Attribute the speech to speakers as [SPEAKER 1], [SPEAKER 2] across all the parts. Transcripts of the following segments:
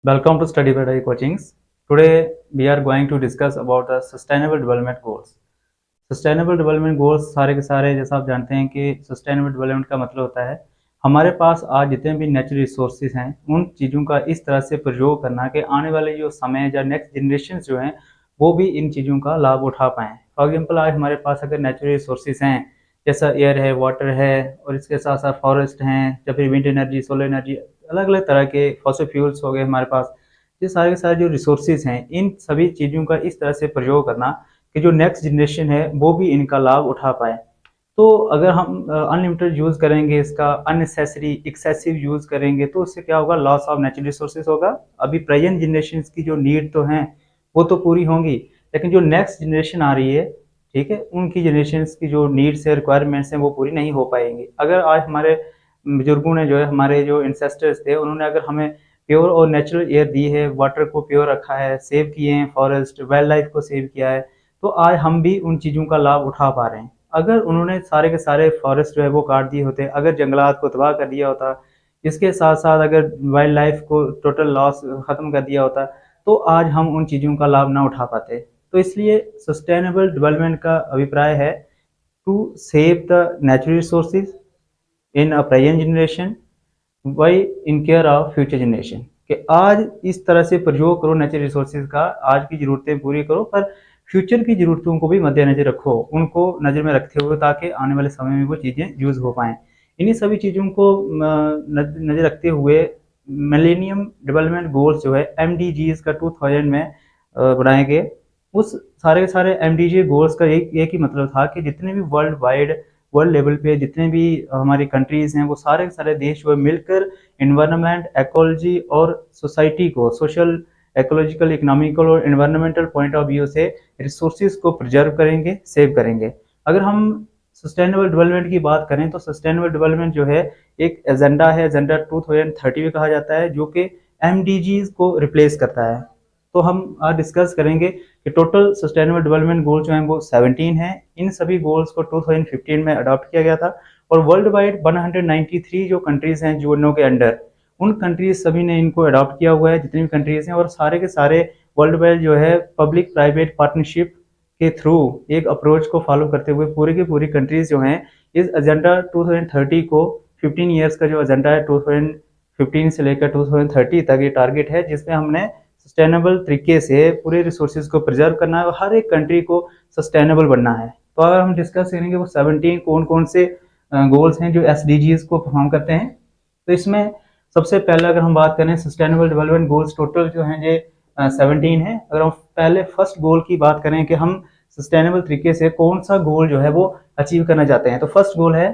[SPEAKER 1] Welcome to Study by Dai Coachings. Today we are going to discuss about the Sustainable Development Goals. Sustainable Development Goals सारे के सारे जैसा आप जानते हैं कि Sustainable Development का मतलब होता है हमारे पास आज जितने भी नेचुरल रिसोर्सेज हैं उन चीज़ों का इस तरह से प्रयोग करना कि आने वाले जो समय या नेक्स्ट जनरेशन जो हैं वो भी इन चीज़ों का लाभ उठा पाएँ। फॉर एग्जाम्पल आज हमारे पास अगर नेचुरल रिसोर्सेज हैं जैसा एयर है, वाटर है और इसके साथ साथ फॉरेस्ट हैं या फिर विंड एनर्जी, सोलर एनर्जी, अलग अलग तरह के फॉसिल फ्यूल्स हो गए हमारे पास। ये सारे के सारे जो रिसोर्सेज हैं इन सभी चीज़ों का इस तरह से प्रयोग करना कि जो नेक्स्ट जनरेशन है वो भी इनका लाभ उठा पाए। तो अगर हम अनलिमिटेड यूज़ करेंगे इसका, अननेसेसरी एक्सेसिव यूज़ करेंगे तो उससे क्या होगा, लॉस ऑफ नेचुरल रिसोर्सेज होगा। अभी प्रेजेंट जनरेशन की जो नीड तो हैं वो तो पूरी होंगी, लेकिन जो नेक्स्ट जनरेशन आ रही है, ठीक है, उनकी जनरेशन की जो नीड्स है, रिक्वायरमेंट्स हैं वो पूरी नहीं हो पाएंगी। अगर आज हमारे बुजुर्गों ने जो है, हमारे जो इंसेस्टर्स थे, उन्होंने अगर हमें प्योर और नेचुरल एयर दी है, वाटर को प्योर रखा है, सेव किए हैं, फॉरेस्ट वाइल्ड लाइफ को सेव किया है, तो आज हम भी उन चीज़ों का लाभ उठा पा रहे हैं। अगर उन्होंने सारे के सारे फॉरेस्ट जो है वो काट दिए होते, अगर जंगलात को तबाह कर दिया होता, इसके साथ साथ अगर वाइल्ड लाइफ को टोटल लॉस ख़त्म कर दिया होता, तो आज हम उन चीज़ों का लाभ ना उठा पाते। तो इसलिए सस्टेनेबल डेवलपमेंट का अभिप्राय है to save the natural resources in a present generation why in care of future generation, कि आज इस तरह से प्रयोग करो नेचुरल रिसोर्सेज का, आज की ज़रूरतें पूरी करो पर फ्यूचर की ज़रूरतों को भी मद्देनज़र रखो, उनको नज़र में रखते हुए, ताकि आने वाले समय में वो चीज़ें यूज़ हो पाएँ। इन्हीं सभी चीज़ों को नज़र रखते हुए मिलेनियम डेवलपमेंट गोल्स जो है MDGs का 2000 में बनाए गए। उस सारे के सारे MDG गोल्स का एक ही मतलब था कि जितने भी वर्ल्ड लेवल पे जितने भी हमारी कंट्रीज़ हैं, वो सारे के सारे देश जो है मिलकर एनवायरनमेंट, इकोलॉजी और सोसाइटी को सोशल, इकोलॉजिकल, इकोनॉमिकल और एनवायरनमेंटल पॉइंट ऑफ व्यू से रिसोर्सेज को प्रिजर्व करेंगे, सेव करेंगे। अगर हम सस्टेनेबल डेवलपमेंट की बात करें तो सस्टेनेबल डेवलपमेंट जो है एक एजेंडा है, एजेंडा 2030 भी कहा जाता है, जो कि MDGs को रिप्लेस करता है। तो हम आज डिस्कस करेंगे कि टोटल सस्टेनेबल डेवलपमेंट गोल जो हैं वो 17 हैं। इन सभी गोल्स को 2015 में अडॉप्ट किया गया था और वर्ल्ड वाइड 193 जो कंट्रीज़ हैं यूएनओ के अंडर, उन कंट्रीज सभी ने इनको अडॉप्ट किया हुआ है, जितनी भी कंट्रीज़ हैं, और सारे के सारे वर्ल्ड वाइड जो है पब्लिक प्राइवेट पार्टनरशिप के थ्रू एक अप्रोच को फॉलो करते हुए पूरी की पूरी कंट्रीज़ जो हैं इस एजेंडा 2030 को, 15 ईयर्स का जो एजेंडा है 2015 से लेकर 2030 तक ये टारगेट है, जिसमें हमने सस्टेनेबल तरीके से पूरे रिसोर्सेज को प्रिजर्व करना है और हर एक कंट्री को सस्टेनेबल बनना है। तो अगर हम डिस्कस करेंगे वो 17 कौन कौन से गोल्स हैं जो SDGs को परफॉर्म करते हैं, तो इसमें सबसे पहले अगर हम बात करें सस्टेनेबल डेवलपमेंट गोल्स टोटल जो हैं ये 17 है। अगर हम पहले फर्स्ट गोल की बात करें कि हम सस्टेनेबल तरीके से कौन सा गोल जो है वो अचीव करना चाहते हैं, तो फर्स्ट गोल है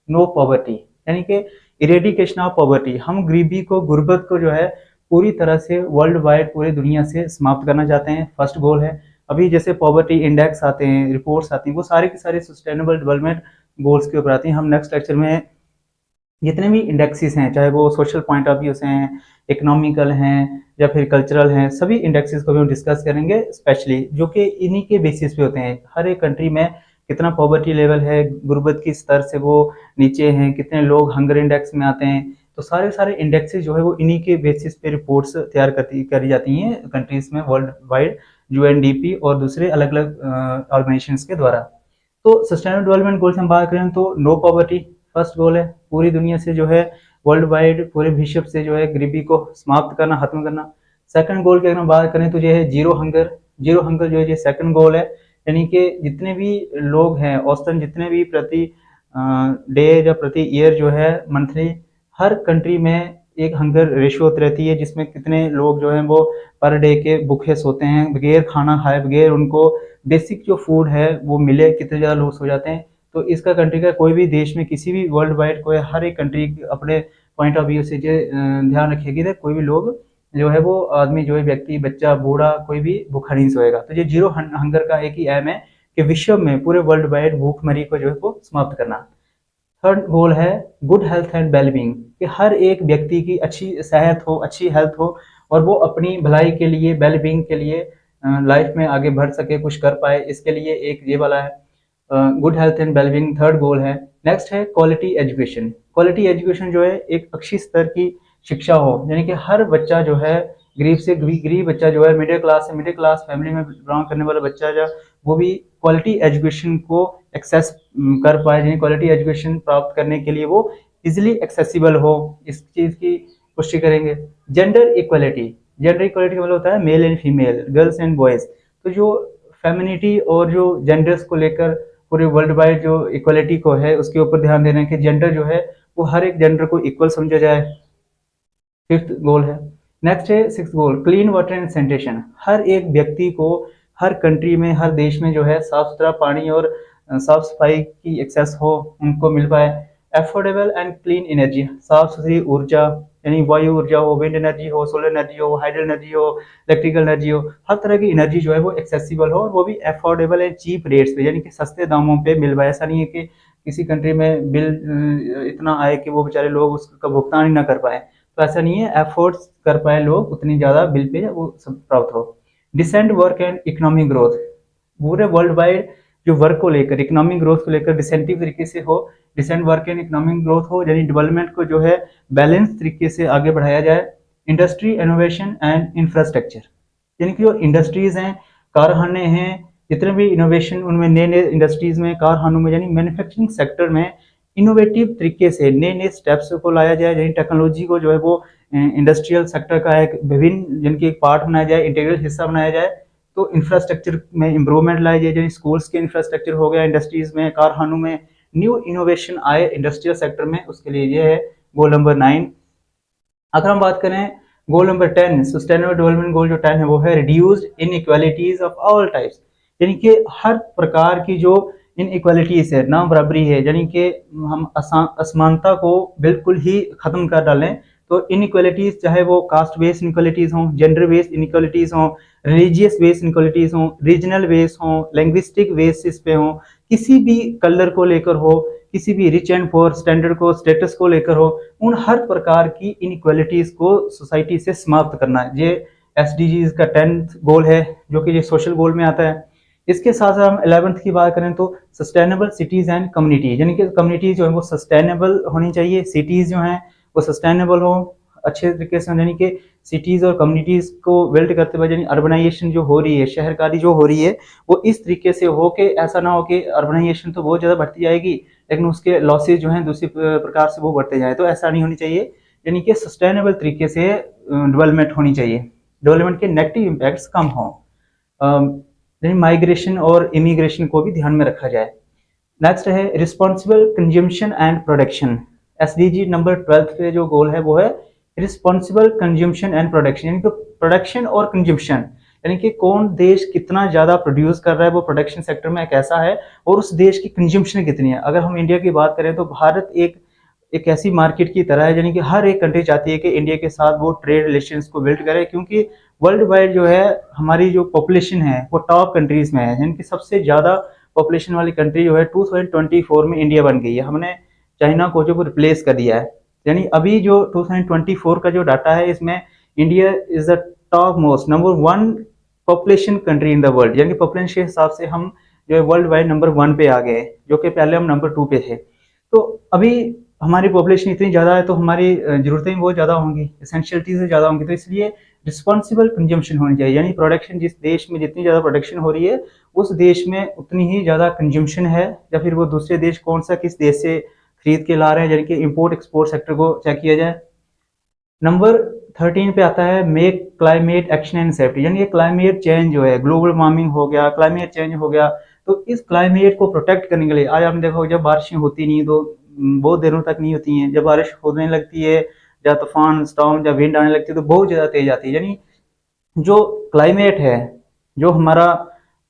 [SPEAKER 1] नो पॉवर्टी, यानी कि इरेडिकेशन ऑफ पॉवर्टी। हम गरीबी को, गुर्बत को जो है पूरी तरह से वर्ल्ड वाइड पूरी दुनिया से समाप्त करना चाहते हैं, फर्स्ट गोल है। अभी जैसे पॉवर्टी इंडेक्स आते हैं, रिपोर्ट्स आती हैं, वो सारे के सारे सस्टेनेबल डेवलपमेंट गोल्स के ऊपर आती हैं। हम नेक्स्ट लेक्चर में जितने भी इंडेक्सेस हैं, चाहे वो सोशल पॉइंट ऑफ व्यू से हैं, इकोनॉमिकल हैं या फिर कल्चरल हैं, सभी इंडेक्सेस को भी हम डिस्कस करेंगे, स्पेशली जो कि इन्हीं के बेसिस पे होते हैं। हर एक कंट्री में कितना पॉवर्टी लेवल है, गुर्बत की स्तर से वो नीचे हैं, कितने लोग हंगर इंडेक्स में आते हैं, तो सारे सारे इंडेक्सेस जो है वो इन्हीं के बेसिस पे रिपोर्ट्स तैयार करी जाती हैं कंट्रीज में वर्ल्ड वाइड, UNDP और दूसरे अलग अलग ऑर्गेनाइजेशंस के द्वारा। तो सस्टेनेबल डेवलपमेंट गोल्स हम बात करें तो नो पॉवर्टी फर्स्ट गोल है, पूरी दुनिया से जो है वर्ल्ड वाइड पूरे विश्व से जो है गरीबी को समाप्त करना, खत्म करना। सेकंड गोल की अगर हम बात करें तो ये है जीरो हंगर। जीरो हंगर जो है ये सेकंड गोल है, यानी कि जितने भी लोग हैं औसतन, जितने भी प्रति डे या प्रति ईयर जो है मंथली हर कंट्री में एक हंगर रेशियो रहती है, जिसमें कितने लोग जो हैं वो पर डे के भूखे सोते हैं, बगैर खाना खाए, बगैर उनको बेसिक जो फूड है वो मिले, कितने ज़्यादा लोग सो जाते हैं। तो इसका कंट्री का कोई भी देश में, किसी भी वर्ल्ड वाइड कोई, हर एक कंट्री अपने पॉइंट ऑफ व्यू से जो ध्यान रखेगी तो कोई भी लोग जो है वो आदमी जो है, व्यक्ति, बच्चा, बूढ़ा, कोई भी भूखा नहीं सोएगा। तो ये जीरो हंगर का एक ही एम है कि विश्व में पूरे वर्ल्ड वाइड भूखमरी को जो है वो समाप्त करना। थर्ड गोल है गुड हेल्थ एंड वेलबींग, कि हर एक व्यक्ति की अच्छी सेहत हो, अच्छी हेल्थ हो और वो अपनी भलाई के लिए, वेलबींग के लिए लाइफ में आगे बढ़ सके, कुछ कर पाए, इसके लिए एक ये वाला है good health and wellbeing, third goal है। नेक्स्ट है क्वालिटी एजुकेशन। क्वालिटी एजुकेशन जो है एक अच्छी स्तर की शिक्षा हो, यानी कि हर बच्चा जो है गरीब बच्चा जो है, मिडिल क्लास फैमिली में बिलोंग करने वाला बच्चा जो, वो भी क्वालिटी एजुकेशन को एक्सेस कर पाए, यानी क्वालिटी एजुकेशन प्राप्त करने के लिए वो इजिली एक्सेसिबल हो, इस चीज़ की पुष्टि करेंगे। जेंडर इक्वलिटी का मतलब होता है male and female, girls and boys. तो जो फेमिनिटी और जो जेंडर्स को लेकर पूरे वर्ल्ड वाइड जो इक्वलिटी को है, उसके ऊपर ध्यान देना है कि जेंडर जो है वो हर एक जेंडर को इक्वल समझा जाए। फिफ्थ गोल है। नेक्स्ट है six goal, clean water and sanitation. हर एक व्यक्ति को हर कंट्री में, हर देश में जो है साफ सुथरा पानी और साफ सफाई की एक्सेस हो, उनको मिल पाए। एफोर्डेबल एंड क्लीन एनर्जी, साफ सुथरी ऊर्जा, यानी वायु ऊर्जा हो, विंड एनर्जी हो, सोलर एनर्जी हो, हाइड्रो एनर्जी हो, इलेक्ट्रिकल एनर्जी हो, हर तरह की एनर्जी जो है वो एक्सेसिबल हो, और वो भी एफोर्डेबल एंड चीप रेट्स पे, यानी कि सस्ते दामों पे मिल पाए। ऐसा नहीं है कि किसी कंट्री में बिल इतना आए कि वो बेचारे लोग उसका भुगतान ही ना कर पाए। तो ऐसा नहीं है, एफर्ट्स कर पाए लोग उतनी ज़्यादा बिल पे वो सब प्राप्त हो। Decent work and economic growth, पूरे वर्ल्ड वाइड जो वर्क को लेकर, इकोनॉमिक ग्रोथ को लेकर डिसेंटिव तरीके से हो, decent work and economic growth हो, यानी डेवलपमेंट को जो है बैलेंस तरीके से आगे बढ़ाया जाए। इंडस्ट्री, इनोवेशन एंड इंफ्रास्ट्रक्चर, यानी कि जो इंडस्ट्रीज हैं, कारखाने हैं, जितने भी इनोवेशन उनमें नए नए इंडस्ट्रीज में, कारखानों में, यानी मैन्युफैक्चरिंग सेक्टर में इनोवेटिव तरीके से नए नए स्टेप्स को लाया जाए, यानी टेक्नोलॉजी को जो है वो इंडस्ट्रियल सेक्टर का एक विभिन्न जिनकी एक पार्ट बनाया जाए, इंटीग्रल हिस्सा बनाया जाए। तो इंफ्रास्ट्रक्चर में इम्प्रूवमेंट लाई जाए, जैसे स्कूल्स के इंफ्रास्ट्रक्चर हो गया, इंडस्ट्रीज में, कारखानों में न्यू इनोवेशन आए इंडस्ट्रियल सेक्टर में, उसके लिए ये है गोल नंबर 9। अगर हम बात करें goal number 10, sustainable development goal जो 10 है वो है reduced inequalities of all types, यानी कि हर प्रकार की जो इनइक्वालिटीज है, ना बराबरी है, यानी कि हम असमानता को बिल्कुल ही खत्म कर डालें। तो इनइक्वालिटीज चाहे वो कास्ट बेस्ड इनइक्वालिटीज हों, जेंडर बेस्ड इनइक्वालिटीज हों, रिलीजियस बेस्ड इनइक्वालिटीज हों, रीजनल बेस्ड हों, लैंग्विस्टिक बेसिस पे हों, किसी भी कलर को लेकर हो, किसी भी रिच एंड पुअर स्टैंडर्ड को, स्टेटस को लेकर हो, उन हर प्रकार की इनइक्वालिटीज को सोसाइटी से समाप्त करना है। ये एसडीजीज का 10th गोल है, जो कि ये सोशल गोल में आता है। इसके साथ साथ हम 11th की बात करें तो सस्टेनेबल सिटीज एंड कम्युनिटी, यानी कि कम्युनिटी जो है वो सस्टेनेबल होनी चाहिए, सिटीज जो हैं वो सस्टेनेबल हो अच्छे तरीके से, यानी कि सिटीज और कम्युनिटीज को बिल्ड करते हुए, यानी अर्बनाइजेशन जो हो रही है, शहरकारी जो हो रही है, वो इस तरीके से हो कि ऐसा ना हो कि अर्बनाइजेशन तो बहुत ज़्यादा बढ़ती जाएगी लेकिन उसके लॉसेज जो हैं दूसरी प्रकार से वो बढ़ते जाए, तो ऐसा नहीं होनी चाहिए। यानी कि सस्टेनेबल तरीके से डेवलपमेंट होनी चाहिए, डेवलपमेंट के नेगेटिव इम्पैक्ट्स कम हों। यानी माइग्रेशन और इमिग्रेशन को भी ध्यान में रखा जाए। नेक्स्ट है responsible consumption and production. SDG number 12 पे जो गोल है वो है रिस्पॉन्सिबल कंज्यूमशन एंड प्रोडक्शन, यानी कि प्रोडक्शन और कंज्यूमशन, यानी कि कौन देश कितना ज़्यादा प्रोड्यूस कर रहा है, वो प्रोडक्शन सेक्टर में कैसा है, और उस देश की कंज्यूमशन कितनी है। अगर हम इंडिया की बात करें तो भारत एक ऐसी मार्केट की तरह है, यानी कि हर एक कंट्री चाहती है कि इंडिया के साथ वो ट्रेड रिलेशंस को बिल्ड करे, क्योंकि वर्ल्ड वाइड जो है हमारी जो पॉपुलेशन है वो टॉप कंट्रीज में है, यानी कि सबसे ज़्यादा पॉपुलेशन वाली कंट्री जो है 2024 में इंडिया बन गई है। हमने चाइना को जो रिप्लेस कर दिया है, यानी अभी जो 2024 का जो डाटा है इसमें India is the top most number 1 population country in the world, यानी पॉपुलेशन के हिसाब से हम जो है वर्ल्ड वाइड नंबर 1 पे आ गए, जो कि पहले हम नंबर 2 पे थे। तो अभी हमारी पॉपुलेशन इतनी ज़्यादा है तो हमारी ज़रूरतें भी बहुत ज़्यादा होंगी, एसेंशियलिटीज़ ज़्यादा होंगी, तो इसलिए रिस्पॉन्सिबल कंजम्पशन होनी चाहिए, यानी प्रोडक्शन जिस देश में जितनी ज़्यादा प्रोडक्शन हो रही है उस देश में उतनी ही ज़्यादा कंजम्पशन है, या फिर वो दूसरे देश कौन सा किस देश से खरीद के ला रहे हैं, यानी कि इम्पोर्ट एक्सपोर्ट सेक्टर को चेक किया जाए। नंबर 13 पे आता है make climate action and safety, यानी कि क्लाइमेट चेंज जो है, ग्लोबल वार्मिंग हो गया, क्लाइमेट चेंज हो गया, तो इस क्लाइमेट को प्रोटेक्ट करने के लिए आज आपने देखा जब बारिशें होती नहीं तो बहुत देरों तक नहीं होती हैं, जब बारिश होने लगती है या तूफान स्टॉर्म या विंड आने लगती है तो बहुत ज़्यादा तेज आती है। यानी जो क्लाइमेट है, जो हमारा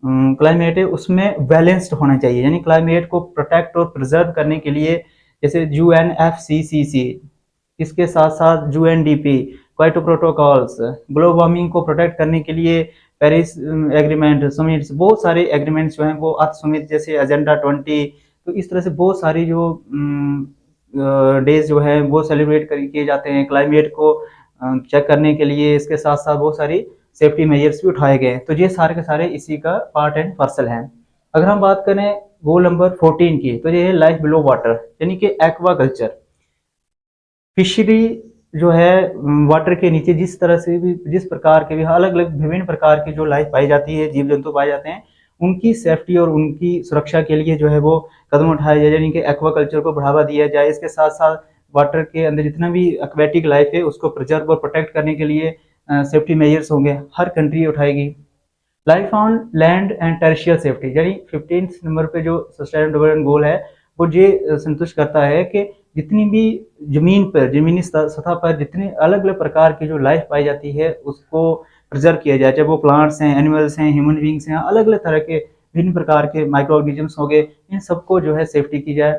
[SPEAKER 1] क्लाइमेट है उसमें बैलेंस्ड होना चाहिए, यानी क्लाइमेट को प्रोटेक्ट और प्रिजर्व करने के लिए जैसे UNFCCC, इसके साथ साथ UNDP, Kyoto protocols, global warming को प्रोटेक्ट करने के लिए पेरिस एग्रीमेंट, समिट्स, बहुत सारे एग्रीमेंट्स जो हैं वो अर्थ समिट जैसे एजेंडा 20, तो इस तरह से बहुत सारी जो डेज जो है वो सेलिब्रेट किए जाते हैं क्लाइमेट को चेक करने के लिए। इसके साथ साथ बहुत सारी सेफ्टी मेजर्स भी उठाए गए, तो ये सारे के सारे इसी का पार्ट एंड पार्सल हैं। अगर हम बात करें गोल नंबर 14 की तो ये है लाइफ बिलो वाटर, यानी कि एक्वा कल्चर, फिशरी जो है वाटर के नीचे जिस तरह से भी, जिस प्रकार के भी अलग अलग विभिन्न प्रकार की जो लाइफ पाई जाती है, जीव जंतु पाए जाते हैं, उनकी सेफ्टी और उनकी सुरक्षा के लिए जो है वो कदम उठाए जाए, यानी कि एक्वाकल्चर को बढ़ावा दिया जाए। इसके साथ साथ वाटर के अंदर जितना भी एक्वेटिक लाइफ है उसको प्रिजर्व और प्रोटेक्ट करने के लिए सेफ्टी मेजर्स होंगे, हर कंट्री उठाएगी। Life on land and terrestrial safety, यानी 15 नंबर पे जो सस्टेनेबल डेवलपमेंट गोल है वो ये संतुष्ट करता है कि जितनी भी जमीन पर, जमीनी सतह पर जितनी अलग अलग प्रकार की जो लाइफ पाई जाती है उसको प्रिजर्व किया जाए, चाहे वो प्लांट्स हैं, एनिमल्स हैं, ह्यूमन बींग्स हैं, अलग अलग तरह के विभिन्न प्रकार के माइक्रो ऑर्गेनिजम्स हो गए, इन सबको जो है सेफ्टी की जाए।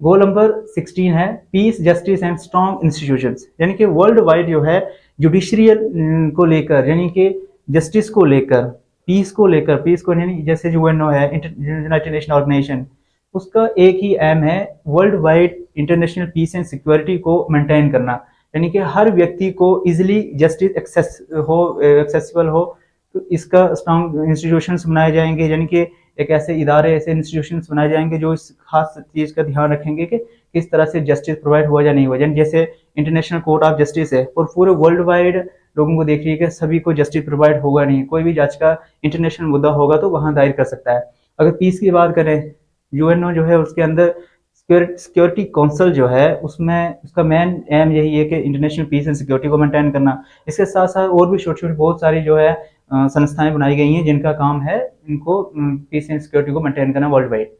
[SPEAKER 1] गोल नंबर 16 है peace, justice and strong institutions, यानी कि वर्ल्ड वाइड जो है जुडिशियल को लेकर, यानी कि जस्टिस को लेकर, पीस को लेकर, पीस को यानी जैसे यूएनओ है, यूनाइटेड नेशन ऑर्गेनाइजेशन, उसका एक ही एम है world wide international peace and security को मेंटेन करना, यानी कि हर व्यक्ति को इजिली जस्टिस एक्सेसिबल हो। तो इसका स्ट्रॉन्ग इंस्टीट्यूशंस बनाए जाएंगे, यानी कि एक ऐसे इदारे, ऐसे इंस्टीट्यूशंस बनाए जाएंगे जो इस खास चीज़ का ध्यान रखेंगे कि किस तरह से जस्टिस प्रोवाइड हुआ या नहीं हुआ। जैसे इंटरनेशनल कोर्ट ऑफ जस्टिस है और पूरे वर्ल्ड वाइड लोगों को देख रही है कि सभी को जस्टिस प्रोवाइड होगा नहीं, कोई भी जज का इंटरनेशनल मुद्दा होगा तो वहाँ दायर कर सकता है। अगर पीस की बात करें, यूएनओ जो है उसके अंदर सिक्योरिटी काउंसिल जो है उसमें उसका मेन एम यही है कि इंटरनेशनल पीस एंड सिक्योरिटी को मेंटेन करना। इसके साथ साथ और भी छोटी छोटी बहुत सारी जो है संस्थाएं बनाई गई हैं जिनका काम है इनको पीस एंड सिक्योरिटी को मेंटेन करना world wide.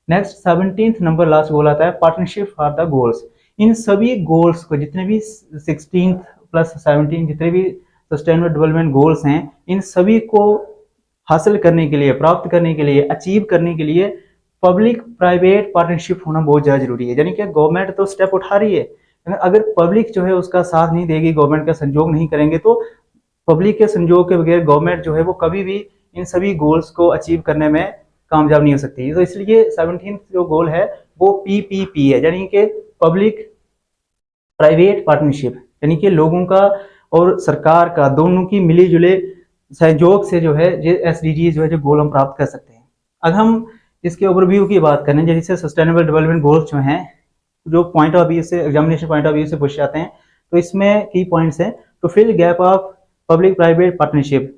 [SPEAKER 1] Next 17th number last गोल आता है पार्टनरशिप फॉर द गोल्स। इन सभी गोल्स को, जितने भी 16 प्लस 17 जितने भी सस्टेनेबल डेवलपमेंट गोल्स हैं, इन सभी को हासिल करने के लिए, प्राप्त करने के लिए, अचीव करने के लिए पब्लिक प्राइवेट पार्टनरशिप होना बहुत ज़्यादा जरूरी है। यानी कि गवर्नमेंट तो स्टेप उठा रही है, अगर पब्लिक जो है उसका साथ नहीं देगी, गवर्नमेंट का सहयोग नहीं करेंगे, तो पब्लिक के सहयोग के बगैर गवर्नमेंट जो है वो कभी भी इन सभी गोल्स को अचीव करने में कामयाब नहीं हो सकती। तो इसलिए 17th जो गोल है वो PPP है, यानी कि पब्लिक प्राइवेट पार्टनरशिप, यानी कि लोगों का और सरकार का दोनों की मिली जुले सहयोग से जो है ये SDGs जो है जो गोल हम प्राप्त कर सकते हैं। अब हम इसके ओवरव्यू की बात करें, जैसे सस्टेनेबल डेवलपमेंट गोल्स जो हैं, जो पॉइंट ऑफ व्यू से, एग्जामिनेशन पॉइंट ऑफ व्यू से पूछ जाते हैं, तो इसमें की पॉइंट्स हैं to fill gap of public private partnership.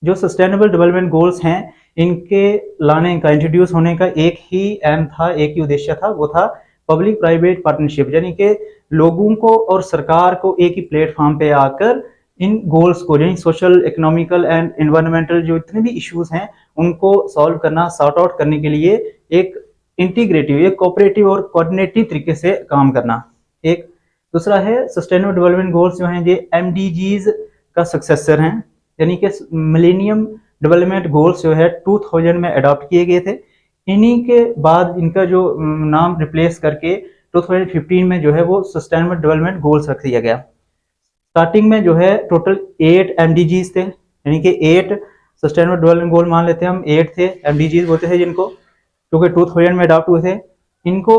[SPEAKER 1] जो सस्टेनेबल डेवलपमेंट गोल्स हैं इनके लाने का, इंट्रोड्यूस होने का एक ही एम था, एक ही उद्देश्य था, वो था पब्लिक प्राइवेट पार्टनरशिप, यानी कि लोगों को और सरकार को एक ही प्लेटफॉर्म पे आकर इन गोल्स को, यानी सोशल, इकोनॉमिकल एंड एनवायरमेंटल जो इतने भी इश्यूज हैं उनको सॉल्व करना, सॉर्ट आउट करने के लिए एक इंटीग्रेटिव, एक कोऑपरेटिव और कोऑर्डिनेटिव तरीके से काम करना। एक दूसरा है सस्टेनेबल डेवलपमेंट गोल्स जो हैं ये MDGs का सक्सेसर हैं, यानी कि मिलेनियम डेवलपमेंट गोल्स जो है 2000 में अडॉप्ट किए गए थे। इन्हीं के बाद इनका जो नाम रिप्लेस करके 2015 में जो है वो सस्टेनेबल डेवलपमेंट गोल्स रख दिया गया। स्टार्टिंग में जो है टोटल 8 MDGs थे, यानी कि 8 सस्टेनेबल डेवलपमेंट गोल मान लेते हैं हम, 8 थे, MDGs बोलते थे जिनको, क्योंकि 2000 में अडॉप्ट हुए थे। इनको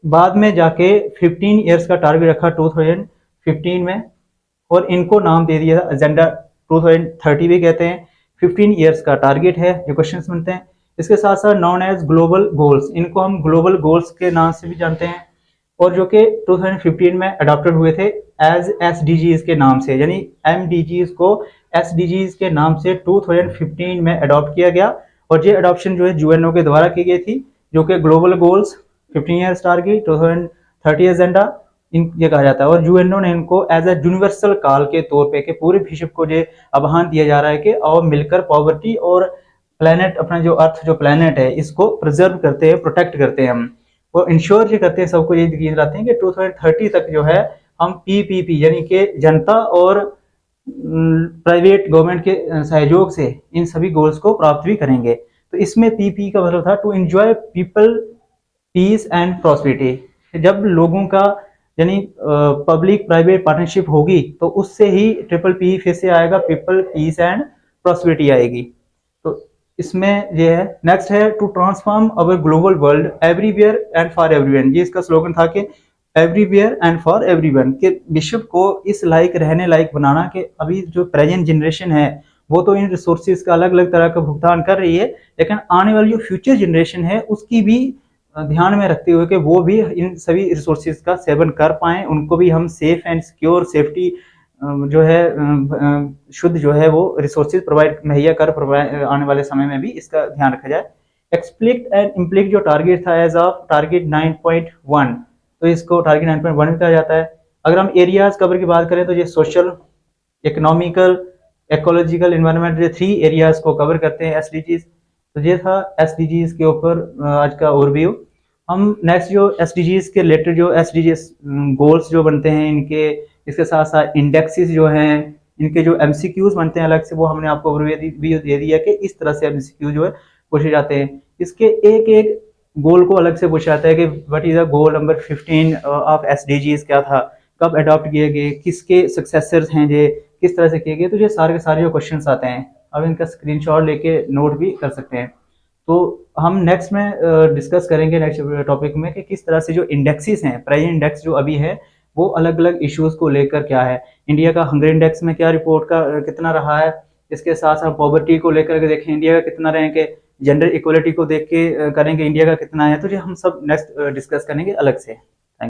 [SPEAKER 1] बाद में जाके 15 ईयर्स का टारगेट रखा 2015 में, और इनको नाम दे दिया एजेंडा 2030 भी कहते हैं। 15 ईयर्स का टारगेट है, जो क्वेश्चन बनते हैं। इसके साथ साथ नॉन एज ग्लोबल गोल्स, इनको हम ग्लोबल गोल्स के नाम से भी जानते हैं, और जो कि 2015 में अडॉप्टेड हुए थे एज SDGs के नाम से, यानी MDGs को SDGs के नाम से 2015 में अडॉप्ट किया गया। और ये अडॉप्शन जो है UNO के द्वारा की गई थी, जो कि global goals, 15 years target, 2030 agenda ये कहा जाता है। और UNO ने इनको एज ए यूनिवर्सल कॉल के तौर पे कि पूरे विश्व को जो आह्वान दिया जा रहा है कि और मिलकर पॉवर्टी और प्लेनेट, अपना जो अर्थ जो प्लेनेट है इसको प्रिजर्व करते हैं, प्रोटेक्ट करते हैं हम, वो इंश्योर ये करते हैं, सबको ये यकीन दिलाते हैं कि 2030 तक जो है हम PPP यानी कि जनता और प्राइवेट गवर्नमेंट के सहयोग से इन सभी गोल्स को प्राप्त भी करेंगे। तो इसमें PP का मतलब था to enjoy people peace and prosperity. जब लोगों का यानी पब्लिक प्राइवेट पार्टनरशिप होगी तो उससे ही PPP फिर से आएगा, पीपल पीस एंड प्रॉस्पेरिटी आएगी। तो इसमें ये है। नेक्स्ट है to transform our global world everywhere and for everyone. ये इसका स्लोगन था कि एवरीवेयर एंड फॉर एवरीवन, के विश्व को इस लायक, रहने लायक बनाना कि अभी जो प्रेजेंट जनरेशन है वो तो इन रिसोर्सेज का अलग अलग तरह का भुगतान कर रही है, लेकिन आने वाली जो फ्यूचर जनरेशन है उसकी भी ध्यान में रखते हुए कि वो भी इन सभी रिसोर्सेज का सेवन कर पाएँ, उनको भी हम सेफ एंड सिक्योर सेफ्टी जो है शुद्ध जो है वो रिसोर्सेज प्रोवाइड मुहैया कर आने वाले समय में भी इसका ध्यान रखा जाए। एक्सप्लिक्ट एंड इम्प्लिक्ट जो टारगेट था एज ऑफ टारगेट 9.1, तो इसको टारगेट 9.1 भी कहा जाता है। अगर हम एरियाज कवर की बात करें तो ये सोशल, इकोनॉमिकल, इकोलॉजिकल, एनवायरमेंट, ये 3 एरियाज को कवर करते हैं एसडीजीज। तो ये था एसडीजीज के ऊपर आज का ओवरव्यू। हम नेक्स्ट जो एसडीजीज के रिलेटेड जो एसडीजीज गोल्स जो बनते हैं इनके, इसके साथ साथ इंडेक्सेस जो हैं, इनके जो एमसीक्यूज बनते हैं अलग से, वो हमने आपको ओवरव्यू दे दिया कि इस तरह से एमसीक्यू जो है पूछे जाते हैं। इसके एक एक गोल को अलग से पूछा जाता है कि what is the goal number 15 of SDGs, क्या था, कब अडॉप्ट किए गए, किसके सक्सेसर्स हैं, ये किस तरह से किए गए। तो ये सारे के सारे जो क्वेश्चन आते हैं, अब इनका स्क्रीनशॉट लेके नोट भी कर सकते हैं। तो हम नेक्स्ट में डिस्कस करेंगे नेक्स्ट टॉपिक में कि किस तरह से जो इंडेक्सेस हैं, प्राइस इंडेक्स जो अभी है वो अलग अलग इश्यूज को लेकर क्या है, इंडिया का हंगर इंडेक्स में क्या रिपोर्ट का कितना रहा है, इसके साथ साथ पॉवर्टी को लेकर के देखें इंडिया का कितना रैंक है, जेंडर इक्वलिटी को देख के करेंगे इंडिया का कितना है। तो ये हम सब नेक्स्ट डिस्कस करेंगे अलग से।